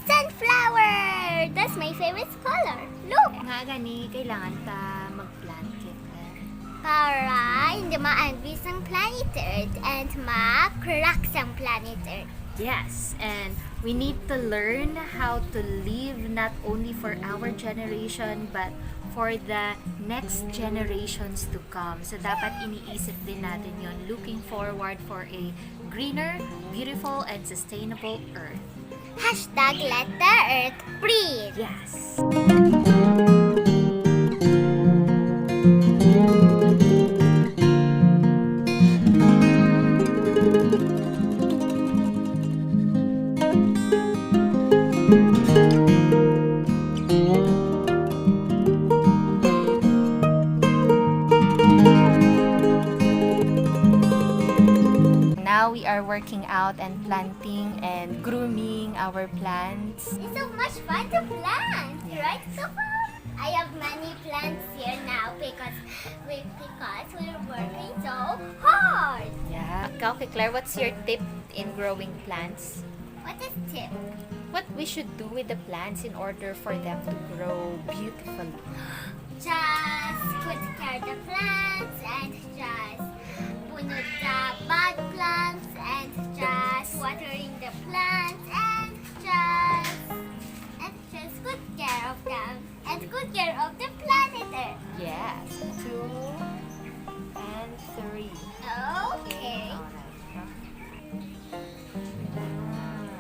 Sunflower! That's my favorite color. Look! Nga gani, kailangan ta mag-plant kita. Para hindi ma-angry ang planet Earth and ma-crack ang planet Earth. Yes, and we need to learn how to live not only for our generation but for the next generations to come. So dapat iniisip din natin yon, looking forward for a greener, beautiful, and sustainable Earth. Hashtag let the Earth breathe. Yes. Now we are working out and planting and grooming our plants. It's so much fun to plant, right? So fun. I have many plants here now because we're working so hard. Yeah. Ikaw, Claire, what's your tip in growing plants? What is tip? What we should do with the plants in order for them to grow beautifully? Just put care the plants and just punot the bad plants and just watering the plants and just good care of them and good care of the planet Earth. Yes. 2 and 3. Okay.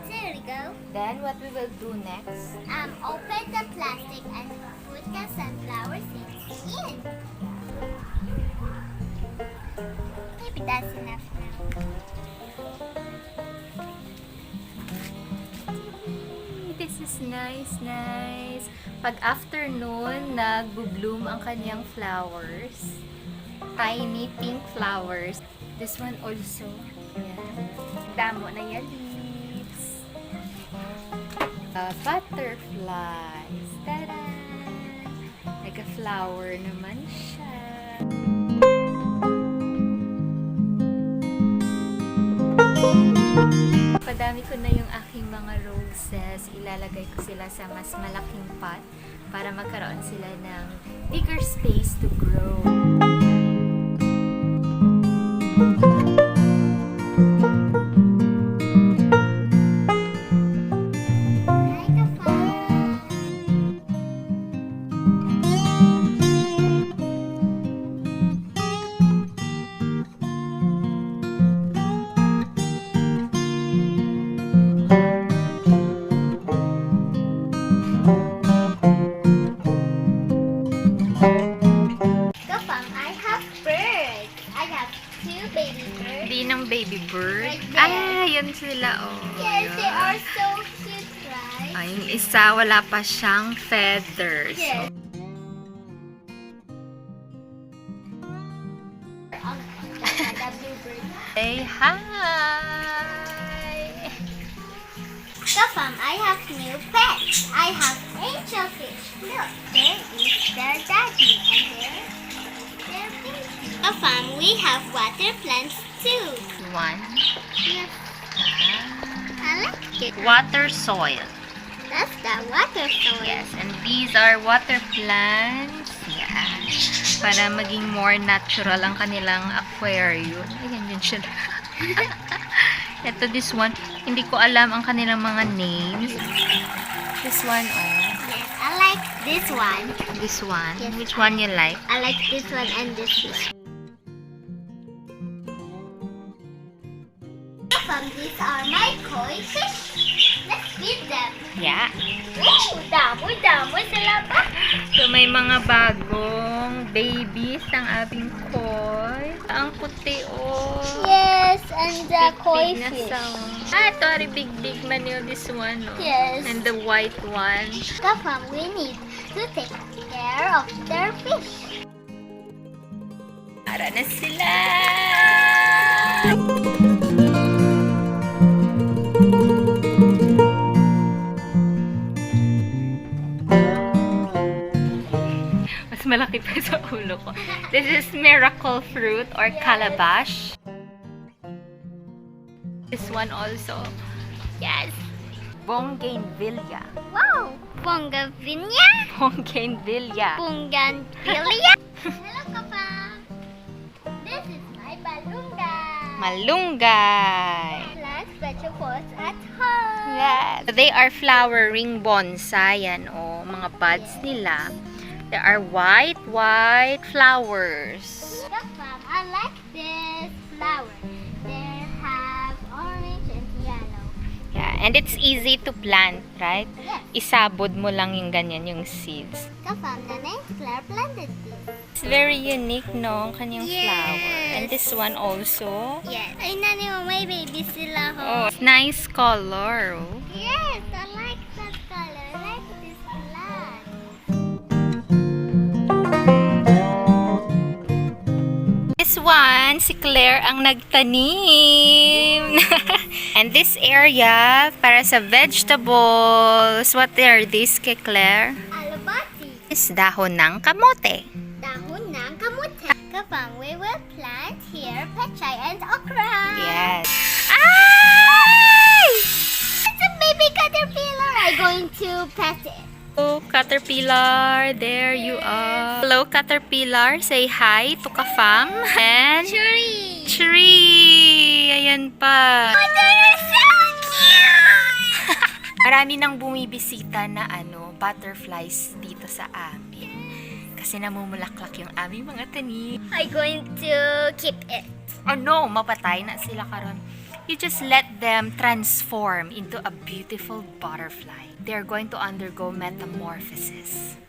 There we go. Then what we will do next? Open the plastic and put the sunflower seeds in. Maybe that's enough now. This is nice. Pag afternoon, nag-bloom ang kanyang flowers. Tiny pink flowers. This one also. Yan. Damo na yan leaves. Butterflies. Tada! Like a flower naman siya. Padami ko na yung aking mga roses. Ilalagay ko sila sa mas malaking pot para magkaroon sila ng bigger space to grow. Hi, KaFam. KaFam, I have birds. I have 2 baby birds. Hindi ng baby bird. Right there. Ah, yun sila. Oh, Yes, they yun. are so cute, right? Ay, yung isa, wala pa siyang feathers. Yes. The bluebird. Say hi! KaFam, I have new pets. I have angelfish. Look, there is their daddy and their baby. KaFam, we have water plants too. One. Yes, I like it. Water soil. That's the water soil. Yes, and these are water plants. Yeah. Para maging more natural ang kanilang aquarium. Ayan yun siya. Ito, this one. Hindi ko alam ang kanilang mga names. This one, oh. Yes, I like this one. This one. Yes, Which one you like? I like this one and this one. KaFam, these are my koi fish. Let's feed them. Yeah. Ooh, damo sila pa. So, may mga bagong babies ang aming koi. Ang puti, oh. Yes, and the koi Big na fish. sound. Ah, ito, big man yun, this one, oh. Yes. And the white one. KaFam, we need to take care of their fish. Para na sila! Mas malaki pa sa ulo ko. This is miracle fruit or calabash. This one also. Yes! Bougainvillea. Wow! Bougainvillea? Bougainvillea. Bougainvillea? Hello, KaFam! This is my malunggay. Malunggay. Plant vegetables at home. Yeah. They are flowering bonsai. Yan, oh, mga buds nila. There are white flowers. KaFam, I like this flower. They have orange and yellow. Yeah, and it's easy to plant, right? Yes. Isabod mo lang yung ganyan, yung seeds. KaFam, Nanay and Claire planted this. It's very unique, no? Ang kanyang Yes. flower. And this one also. Yes. Ay, nani mo, may baby sila ho. Oh, nice color. Oh. Yes, I like that color. I like this plant. This one, si Claire ang nagtanim. And this area, para sa vegetables. What are these, kay Claire? Alubati. Is dahon ng kamote. Dahon ng kamote. KaFam, we will plant here pechay and okra. Yes. Ay! It's a baby caterpillar. I'm going to pet it. Hello, Caterpillar. There you are. Hello, Caterpillar. Say hi to KaFam. And Tree. tree. Ayan pa. Oh, they're so cute. Marami nang bumibisita na butterflies dito sa amin. Kasi namumulaklak yung aming mga tanim. I'm going to keep it. Oh no, mapatay na sila karon. You just let them transform into a beautiful butterfly. They're going to undergo metamorphosis.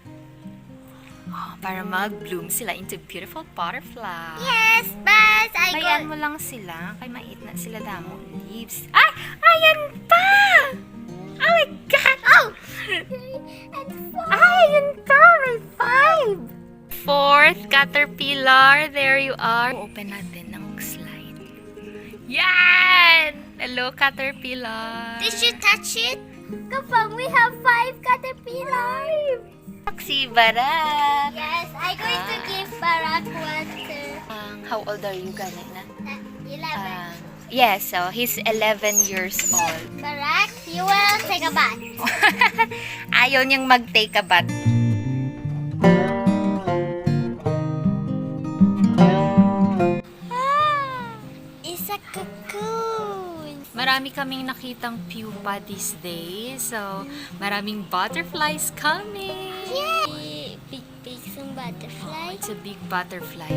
Oh, para mag-bloom sila into beautiful butterfly. Yes, but Bayan mo lang sila, kay mait na sila damo leaves. Ay! Ayan pa! Oh my God! Oh! Ay, ayan pa! May 5! Fourth caterpillar, there you are. Open natin ng slide. Yan! Hello, caterpillar. Did you touch it? KaFam, we have 5 caterpillars. Si Barak. Yes, I'm going to give Barak water. How old are you, ganina? 11. Yes, so he's 11 years old. Barak, you will take a bath. Ayaw niyang mag-take a bath. It's a cocoon. Marami kaming nakitang pupa these days. So, maraming butterflies coming. Yay! Big some butterfly. It's a big butterfly.